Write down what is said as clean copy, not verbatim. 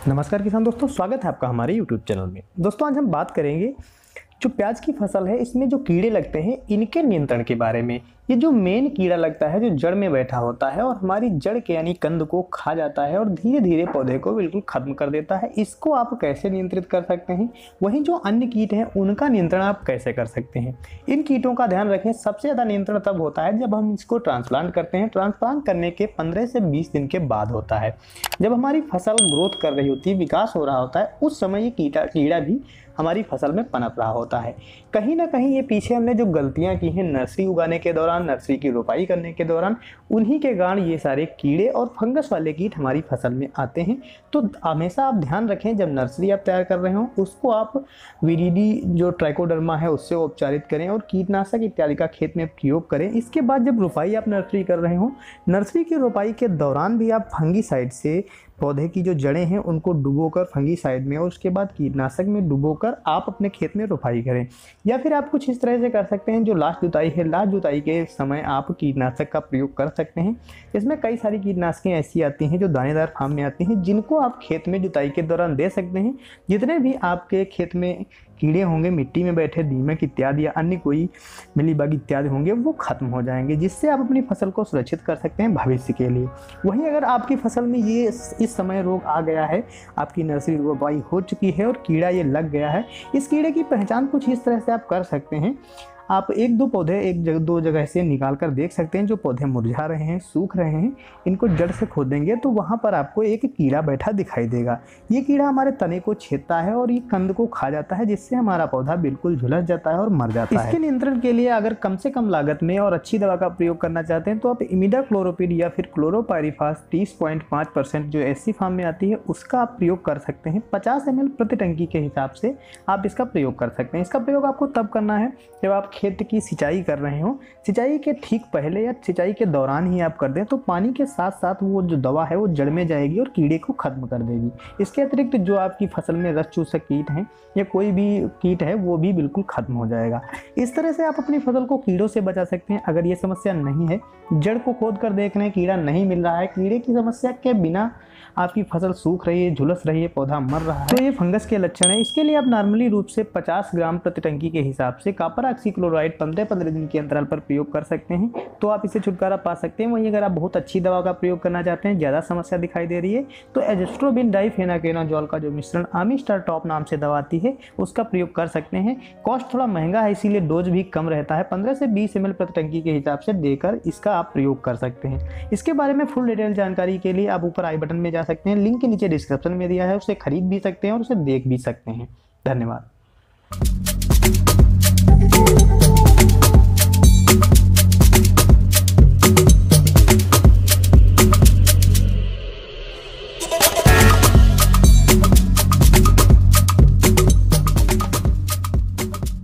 नमस्कार किसान दोस्तों, स्वागत है आपका हमारे YouTube चैनल में। दोस्तों आज हम बात करेंगे जो प्याज की फसल है इसमें जो कीड़े लगते हैं इनके नियंत्रण के बारे में। ये जो मेन कीड़ा लगता है जो जड़ में बैठा होता है और हमारी जड़ के यानी कंद को खा जाता है और धीरे धीरे पौधे को बिल्कुल खत्म कर देता है, इसको आप कैसे नियंत्रित कर सकते हैं। वहीं जो अन्य कीट हैं उनका नियंत्रण आप कैसे कर सकते हैं। इन कीटों का ध्यान रखें, सबसे ज़्यादा नियंत्रण तब होता है जब हम इसको ट्रांसप्लांट करते हैं। ट्रांसप्लांट करने के 15 से 20 दिन के बाद होता है, जब हमारी फसल ग्रोथ कर रही होती है, विकास हो रहा होता है, उस समय ये कीड़ा भी हमारी फसल में पनप रहा होता है। कहीं ना कहीं ये पीछे हमने जो गलतियां की हैं नर्सरी उगाने के दौरान, नर्सरी की रोपाई करने के दौरान, उन्हीं के कारण ये सारे कीड़े और फंगस वाले कीट हमारी फसल में आते हैं। तो हमेशा आप ध्यान रखें, जब नर्सरी आप तैयार कर रहे हो उसको आप वीडीडी जो ट्राइकोडर्मा है उससे उपचारित करें और कीटनाशक इत्यादि का खेत में प्रयोग करें। इसके बाद जब रोपाई आप नर्सरी कर रहे हो, नर्सरी की रोपाई के दौरान भी आप फंगीसाइड से पौधे की जो जड़ें हैं उनको डुबोकर फंगीसाइड में और उसके बाद कीटनाशक में डुबोकर आप अपने खेत में रोपाई करें। या फिर आप कुछ इस तरह से कर सकते हैं, जो लास्ट जुताई है, लास्ट जुताई के समय आप कीटनाशक का प्रयोग कर सकते हैं। इसमें कई सारी कीटनाशकें ऐसी आती हैं जो दानेदार फार्म में आती हैं, जिनको आप खेत में जुताई के दौरान दे सकते हैं। जितने भी आपके खेत में कीड़े होंगे, मिट्टी में बैठे दीमक इत्यादि या अन्य कोई मिलीबग इत्यादि होंगे, वो खत्म हो जाएंगे, जिससे आप अपनी फसल को सुरक्षित कर सकते हैं भविष्य के लिए। वहीं अगर आपकी फसल में ये इस समय रोग आ गया है, आपकी नर्सरी रोपाई हो चुकी है और कीड़ा ये लग गया है, इस कीड़े की पहचान कुछ इस तरह से आप कर सकते हैं। आप एक दो जगह से निकाल कर देख सकते हैं। जो पौधे मुरझा रहे हैं, सूख रहे हैं, इनको जड़ से खोदेंगे तो वहाँ पर आपको एक कीड़ा बैठा दिखाई देगा। ये कीड़ा हमारे तने को छेदता है और ये कंद को खा जाता है, जिससे हमारा पौधा बिल्कुल झुलस जाता है और मर जाता है। इसके नियंत्रण के लिए अगर कम से कम लागत में और अच्छी दवा का प्रयोग करना चाहते हैं तो आप इमिडाक्लोरोपिड या फिर क्लोरोपाइरिफास 30.5% जो एससी फार्म में आती है उसका आप प्रयोग कर सकते हैं। 50 ml प्रति टंकी के हिसाब से आप इसका प्रयोग कर सकते हैं। इसका प्रयोग आपको तब करना है जब आप खेत की सिंचाई कर रहे हो। सिंचाई के ठीक पहले या सिंचाई के दौरान ही आप कर दें तो पानी के साथ साथ वो जो दवा है वो जड़ में जाएगी और कीड़े को खत्म कर देगी। इसके अतिरिक्त जो आपकी फसल में रस चूसक कीट हैं या कोई भी कीट है वो भी बिल्कुल खत्म हो जाएगा। इस तरह से आप अपनी फसल को कीड़ों से बचा सकते हैं। अगर ये समस्या नहीं है, जड़ को खोद कर देख रहे हैं, कीड़ा नहीं मिल रहा है, कीड़े की समस्या के बिना आपकी फसल सूख रही है, झुलस रही है, पौधा मर रहा है, तो ये फंगस के लक्षण है। इसके लिए आप नॉर्मली रूप से 50 ग्राम प्रति टंकी के हिसाब से कॉपर ऑक्सीक्लोराइड 15-15 दिन के अंतराल पर प्रयोग कर सकते हैं, तो आप इसे छुटकारा पा सकते हैं। वहीं अगर आप बहुत अच्छी दवा का प्रयोग करना चाहते हैं, ज़्यादा समस्या दिखाई दे रही है, तो एज़ोस्ट्रोबिन डाइफेनाकेनाजोल का जो मिश्रण आमिस्टार टॉप नाम से दवा आती है उसका प्रयोग कर सकते हैं। कॉस्ट थोड़ा महंगा है, इसीलिए डोज भी कम रहता है। 15 से 20 ml प्रति टंकी के हिसाब से देकर इसका आप प्रयोग कर सकते हैं। इसके बारे में फुल डिटेल जानकारी के लिए आप ऊपर आई बटन में जा सकते हैं, लिंक के नीचे डिस्क्रिप्शन में दिया है, उसे खरीद भी सकते हैं और उसे देख भी सकते हैं। धन्यवाद।